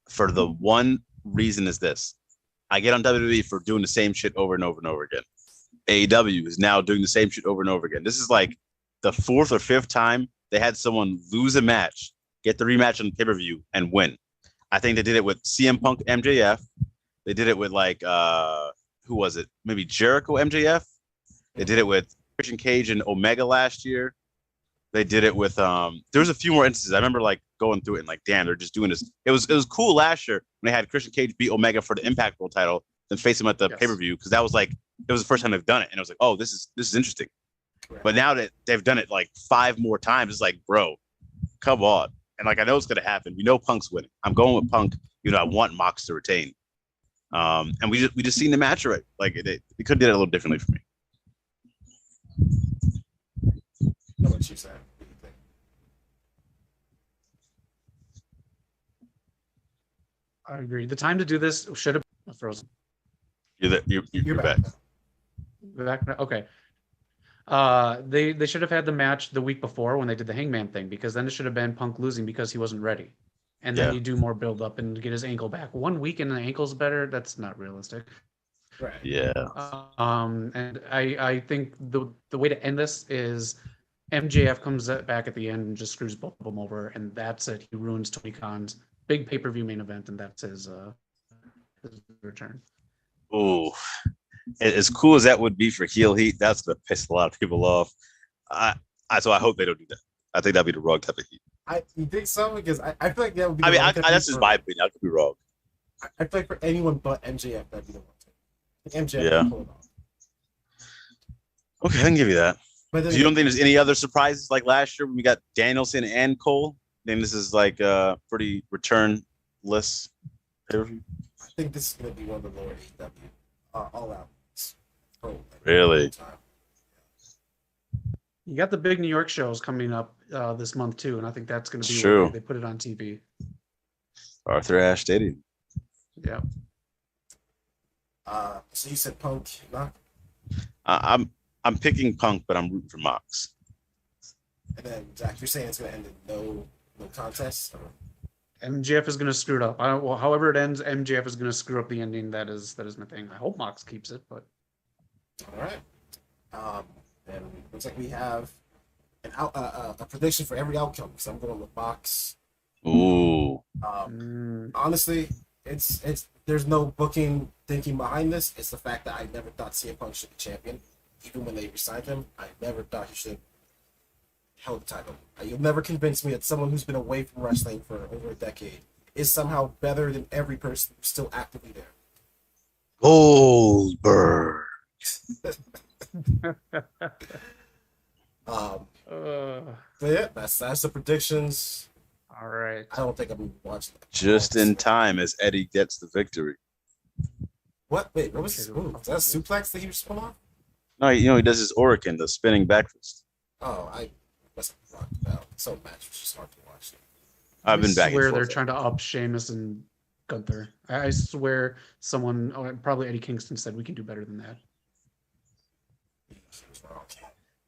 For the one reason is this. I get on WWE for doing the same shit over and over and over again. AEW is now doing the same shit over and over again. This is like the 4th or 5th time they had someone lose a match, get the rematch on pay-per-view, and win. I think they did it with CM Punk MJF. They did it with like who was it? Maybe Jericho MJF. They did it with Christian Cage and Omega last year. They did it with there was a few more instances. I remember like going through it and like, damn, they're just doing this. It was cool last year when they had Christian Cage beat Omega for the Impact World title, then face him at the pay-per-view, because that was like it was the first time they've done it, and it was like, oh, this is interesting. Right. But now that they've done it like 5 more times, it's like, bro, come on. And like I know it's gonna happen. We know Punk's winning. I'm going with Punk. You know, I want Mox to retain. And we just seen the match right. Like they could have did it a little differently for me. What you say? I agree. The time to do this should have been frozen. You're back. Back. Okay. They should have had the match the week before when they did the Hangman thing, because then it should have been Punk losing because he wasn't ready, and then you do more build up and get his ankle back. 1 week and the ankle's better. That's not realistic. Right. Yeah. And I think the way to end this is MJF comes back at the end and just screws both of them over, and that's it. He ruins Tony Khan's big pay-per-view main event, and that's his return. Oh, as cool as that would be for heel heat, that's gonna piss a lot of people off. So I hope they don't do that. I think that'd be the wrong type of heat. You think so? Because I feel like that would be. I mean, that's just my opinion. I could be wrong. I feel like for anyone but MJF, that'd be the one thing. MJF can pull it off. Okay, I can give you that. But then, you don't think there's any other surprises like last year when we got Danielson and Cole? Then this is like pretty returnless pay-per-view. I think this is going to be one of the lower AEW All Out. Really? You got the big New York shows coming up this month too, and I think that's going to be true. Where they put it on TV. Arthur Ashe Stadium. Yeah. So you said Punk, not? I'm picking Punk, but I'm rooting for Mox. And then Zach, you're saying it's going to end in no contest? Or? MJF is going to screw it up. However it ends, MJF is going to screw up the ending. That is my thing. I hope Mox keeps it, but. All right. And looks like we have a prediction for every outcome. So I'm going with Mox. Ooh. Honestly, it's there's no booking thinking behind this. It's the fact that I never thought CM Punk should be champion. Even when they resigned him, I never thought he should held the title. You'll never convince me that someone who's been away from wrestling for over a decade is somehow better than every person who's still actively there. Goldberg. But yeah, that's the predictions. All right. I don't think I'm watching that. Just in time as Eddie gets the victory. What? Wait, what was his move? Is that a suplex that he was pulling off? No, he does his Orican, the spinning backfist. Oh, I must have rocked about. So match was just hard to watch. I've been back. I swear they're trying to up Sheamus and Gunther. I swear someone, probably Eddie Kingston, said we can do better than that.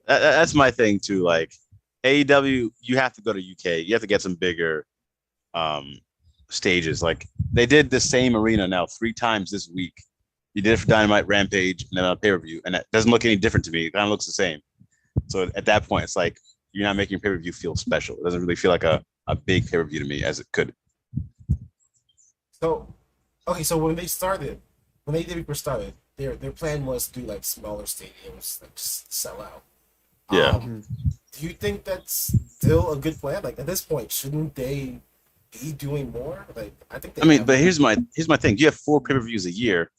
That's my thing too. Like AEW, you have to go to UK. You have to get some bigger stages. Like they did the same arena now 3 times this week. You did it for Dynamite, Rampage, and then on pay-per-view, and that doesn't look any different to me. It kind of looks the same. So at that point, it's like you're not making pay-per-view feel special. It doesn't really feel like a big pay-per-view to me as it could. So, okay, so when AEW first started, their plan was to do like smaller stadiums, like just sell out. Yeah. Do you think that's still a good plan? Like at this point, shouldn't they be doing more? Like I think. But here's my thing. You have 4 pay-per-views a year.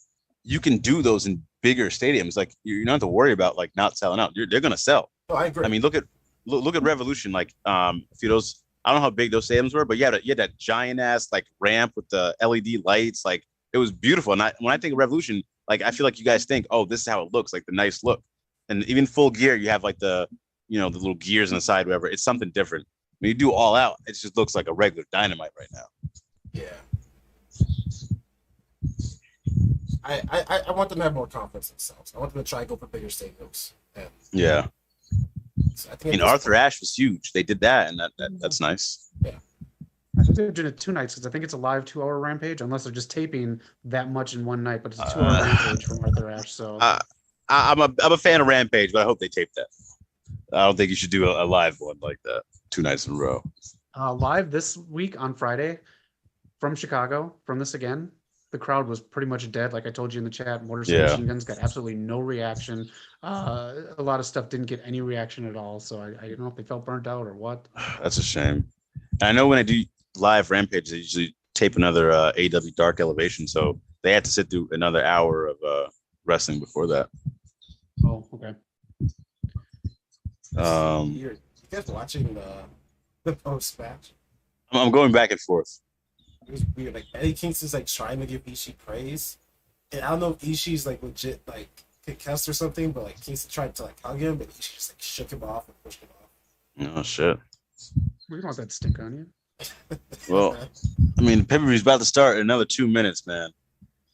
You can do those in bigger stadiums. Like you don't have to worry about like not selling out. They're gonna sell. Oh, I agree. I mean, look at Revolution. Like a few of those. I don't know how big those stadiums were, but you had that giant ass like ramp with the LED lights. Like it was beautiful. And when I think of Revolution, like I feel like you guys think, oh, this is how it looks, like the nice look. And even Full Gear, you have like the little gears on the side, whatever. It's something different. When you do All Out, it just looks like a regular Dynamite right now. Yeah. I want them to have more confidence in themselves. I want them to try and go for bigger stadiums. And yeah. so I think Arthur Ashe was huge. They did that, and that's nice. Yeah. I think they're doing it 2 nights because I think it's a live 2-hour Rampage, unless they're just taping that much in one night. But it's a 2-hour Rampage from Arthur Ashe. So I'm a fan of Rampage, but I hope they tape that. I don't think you should do a live one like that 2 nights in a row. Live this week on Friday from Chicago, from this again, the crowd was pretty much dead. Like I told you in the chat, Motor City Machine Guns got absolutely no reaction. A lot of stuff didn't get any reaction at all. So I don't know if they felt burnt out or what. That's a shame. And I know when I do live Rampage, they usually tape another AEW Dark Elevation, so they had to sit through another hour of wrestling before that. Oh, okay. You guys watching the post match? I'm going back and forth. It was weird. Like Eddie Kingston's like trying to give Ishii praise, and I don't know if Ishii's like legit like concussed or something, but like Kingston tried to like hug him, but Ishii just like shook him off and pushed him off. Oh shit. We don't want that stink on you. Well, I mean, pay-per-view's about to start in another 2 minutes, man.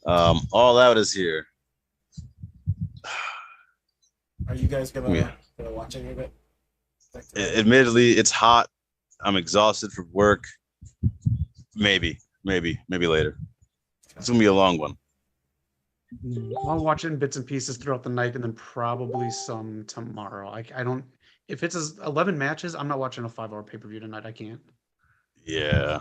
All Out is here. Are you guys gonna watch any of it? Admittedly, it's hot. I'm exhausted from work. Maybe later. It's gonna be a long one. I'll watch it in bits and pieces throughout the night, and then probably some tomorrow. I don't. If it's 11 matches, I'm not watching a 5-hour pay-per-view tonight. I can't. Yeah.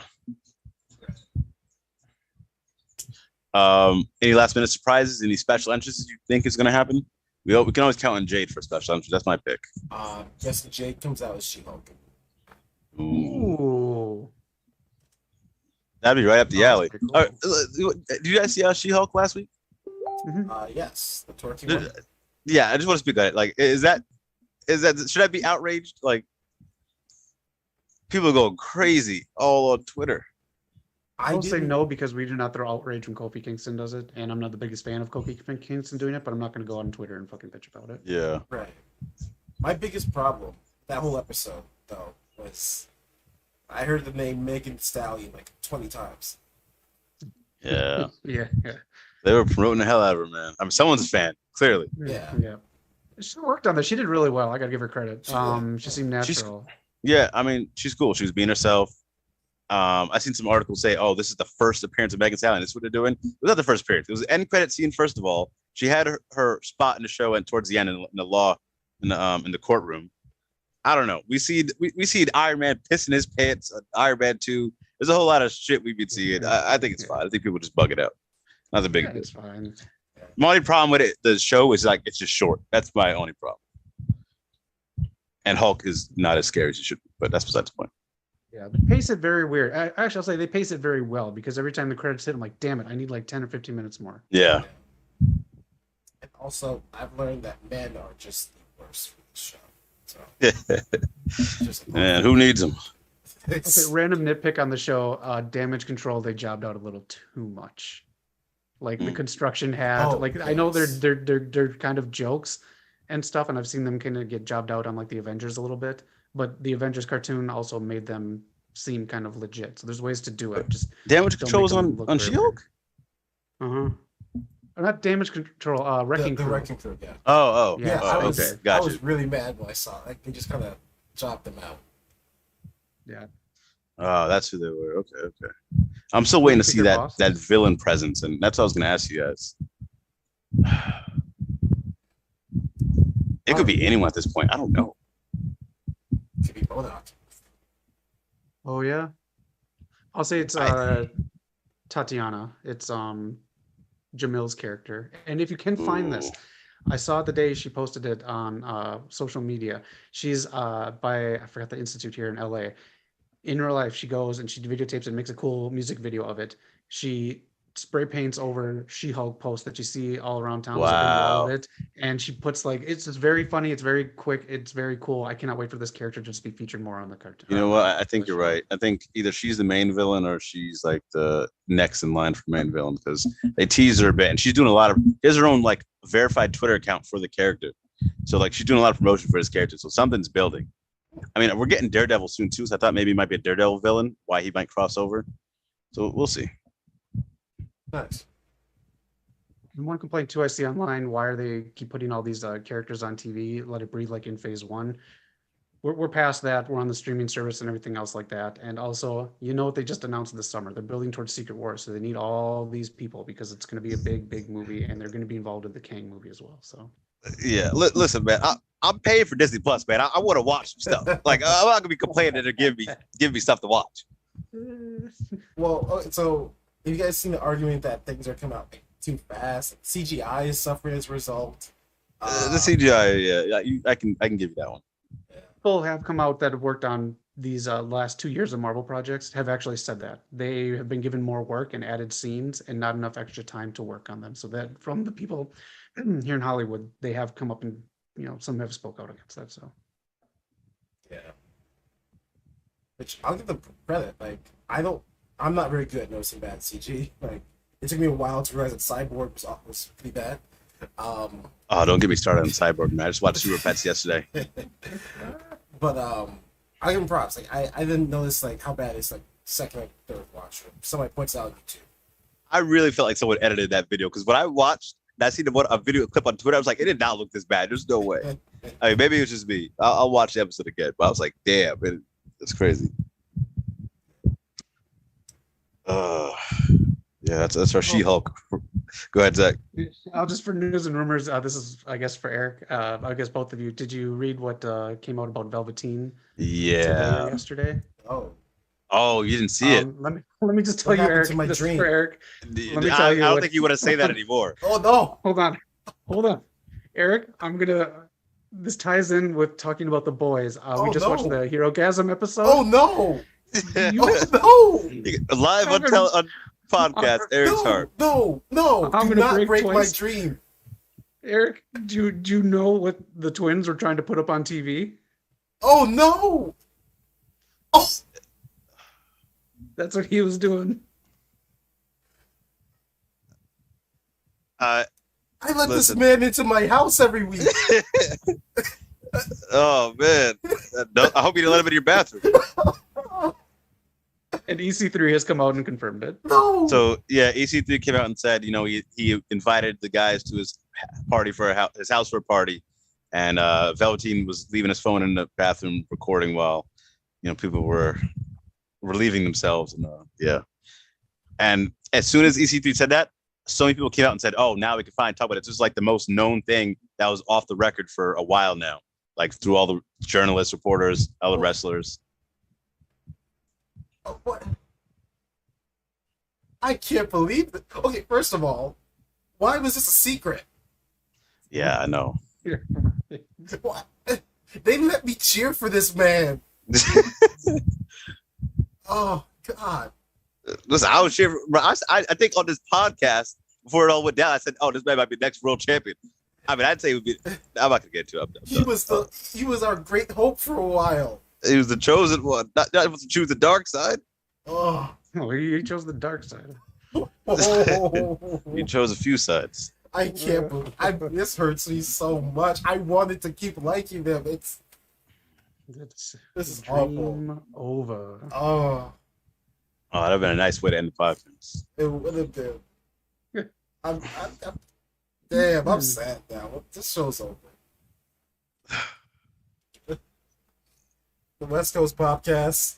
Any last minute surprises? Any special entrances you think is gonna happen? We can always count on Jade for a special entrance. That's my pick. Guess Jade comes out as She-Hulk. Ooh. That'd be right up the alley. Cool. All right, did you guys see She-Hulk last week? Yes, the twerking one. Yeah, I just want to speak on it. Like, is that should I be outraged? Like, people are going crazy all on Twitter. I will say no because we do not throw outrage when Kofi Kingston does it, and I'm not the biggest fan of Kofi Kingston doing it, but I'm not going to go on Twitter and fucking bitch about it. Yeah. Right. My biggest problem that whole episode though was I heard the name Megan Thee Stallion like 20 times. Yeah. Yeah. They were promoting the hell out of her, man. I mean, someone's a fan, clearly. Yeah. She worked on that. She did really well. I got to give her credit. She seemed natural. Yeah, I mean, she's cool. She was being herself. I seen some articles say, "Oh, this is the first appearance of Megan Thee Stallion. This is what they're doing." It was not the first appearance. It was the end credit scene. First of all, she had her spot in the show, and towards the end in the courtroom. I don't know. We see Iron Man pissing his pants. Iron Man 2. There's a whole lot of shit we've been seeing. I think it's fine. I think people just bug it out. Not a big deal. It's fine. My only problem with it, the show is like it's just short. That's my only problem. And Hulk is not as scary as it should be, but that's besides the point. Yeah, they pace it very weird. Actually, I'll say they pace it very well because every time the credits hit, I'm like, damn it, I need like 10 or 15 minutes more. Yeah. And also, I've learned that men are just the worst for the show. So, man, who needs them? Okay, random nitpick on the show. Damage Control, they jobbed out a little too much. Like the construction had, I know they're kind of jokes and stuff, and I've seen them kind of get jobbed out on like the Avengers a little bit. But the Avengers cartoon also made them seem kind of legit. So there's ways to do it. Just Damage Control is on She-Hulk? Not Damage Control, Wrecking Crew. The Wrecking Crew, yeah. Yeah. Okay, gotcha. I was really mad when I saw it. Like, they just kind of chopped them out. Yeah. Oh, that's who they were. Okay. I'm still waiting to see that villain presence, and that's what I was going to ask you guys. It could be anyone at this point. I don't know. Could be Bonak. Oh yeah, I'll say it's Tatiana. It's Jamil's character. And if you can find this, I saw it the day she posted it on social media. She's I forgot the institute here in LA. In real life, she goes and she videotapes and makes a cool music video of it. She spray paints over She-Hulk posts that you see all around town. Wow. Of it, and she puts it's just very funny. It's very quick. It's very cool. I cannot wait for this character to just be featured more on the cartoon. You know what? I think you're right. I think either she's the main villain or she's like the next in line for main villain because they tease her a bit, and she's doing a lot of. She has her own like verified Twitter account for the character, so like she's doing a lot of promotion for this character. So something's building. I mean, we're getting Daredevil soon too, so I thought maybe he might be a Daredevil villain. Why he might cross over. So we'll see. Nice. And one complaint too I see online: why are they keep putting all these characters on TV? Let it breathe like in Phase 1. We're past that. We're on the streaming service and everything else like that. And also, what they just announced this summer? They're building towards Secret Wars, so they need all these people because it's going to be a big movie, and they're going to be involved in the Kang movie as well. So yeah, listen, man, I'm paying for Disney Plus, man. I want to watch some stuff. Like I'm not gonna be complaining to give me stuff to watch. Well, so have you guys seen the argument that things are coming out too fast? CGI is suffering as a result. The CGI, yeah, I can give you that one. people have come out that have worked on these last 2 years of Marvel projects have actually said that they have been given more work and added scenes and not enough extra time to work on them. So that from the people here in Hollywood, they have come up and, some have spoke out against that. So yeah, which I'll give them credit. Like I'm not very good at noticing bad CG. Like it took me a while to realize that Cyborg was pretty bad. Oh, don't get me started on Cyborg, man. I just watched Super Pets yesterday. But I give him props. Like I didn't notice like how bad it's like second or third watch. Somebody points out on YouTube. I really felt like someone edited that video because when I watched that scene of a video clip on Twitter, I was like, it did not look this bad. There's no way. I mean, maybe it was just me. I'll watch the episode again, but I was like, damn, it's crazy. Yeah, that's our She-Hulk. Go ahead, Zach. I'll just for news and rumors. This is, I guess, for Eric. I guess both of you. Did you read what came out about Velveteen? Yeah. Yesterday. Oh, you didn't see it. Let me just tell you, Eric. My this dream? is for Eric. Let me I tell you. don't think you want to say that anymore. Oh no! Hold on, Eric. This ties in with talking about the boys. We just watched the Hero-gasm episode. Oh no! Oh no! Live on podcast, Eric's heart. No! I'm Do gonna not break my twice. dream. Eric, do you know what the twins were trying to put up on TV? Oh no! Oh! That's what he was doing. I let this man into my house every week. Oh man! I hope you didn't let him in your bathroom. And EC3 has come out and confirmed it. No. So yeah, EC3 came out and said, he invited the guys to his party his house for a party, and Velveteen was leaving his phone in the bathroom recording while, people were relieving themselves, and yeah. And as soon as EC3 said that, so many people came out and said, "Oh, now we can finally talk about it." It's just like the most known thing that was off the record for a while now, like through all the journalists, reporters, other wrestlers. What? I can't believe it. Okay, first of all, why was this a secret? Yeah, I know. What? They let me cheer for this man. Oh God! Listen, I was cheering. I think on this podcast before it all went down, I said, "Oh, this man might be the next world champion." I mean, I'd say it would be. I'm not gonna get to it. He was our great hope for a while. He was the chosen one. Not able to choose the dark side. Oh, no, he chose the dark side. He chose a few sides. I can't believe. This hurts me so much. I wanted to keep liking them. This is awful. Over. Oh, that'd have been a nice way to end the podcast. it would have been. Damn, I'm sad now. This show's over. The West Coast POPCast.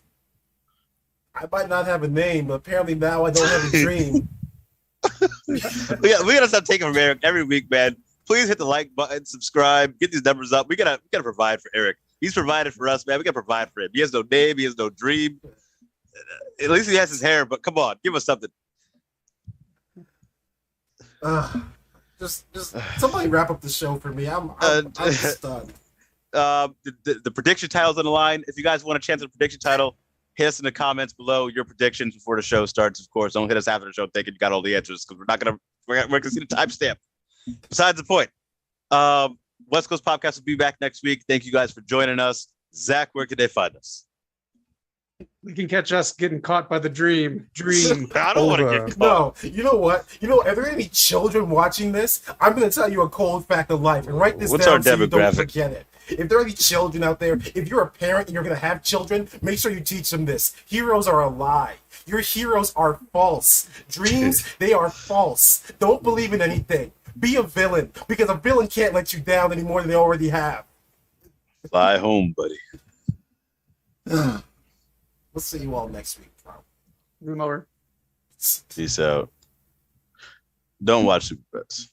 I might not have a name, but apparently now I don't have a dream. we gotta stop taking from Eric every week, man. Please hit the like button, subscribe, get these numbers up. We gotta provide for Eric. He's provided for us, man. We gotta provide for him. He has no name, he has no dream. At least he has his hair, but come on, give us something. Just somebody wrap up the show for me. I'm stunned. The prediction title's on the line. If you guys want a chance at the prediction title, hit us in the comments below your predictions before the show starts. Of course, don't hit us after the show thinking you got all the answers because we're gonna see the timestamp. Besides the point, West Coast POPCast will be back next week. Thank you guys for joining us. Zach, where can they find us? You can catch us getting caught by the dream. Dream. I don't want to over. get caught. No, you know what? Are there any children watching this? I'm going to tell you a cold fact of life, and write this What's down our so you don't demographic? forget it. If there are any children out there, if you're a parent and you're going to have children, make sure you teach them this. Heroes are a lie. Your heroes are false. Dreams, they are false. Don't believe in anything. Be a villain, because a villain can't let you down any more than they already have. Fly home, buddy. We'll see you all next week. Room over. Peace out. Don't watch Super Pets.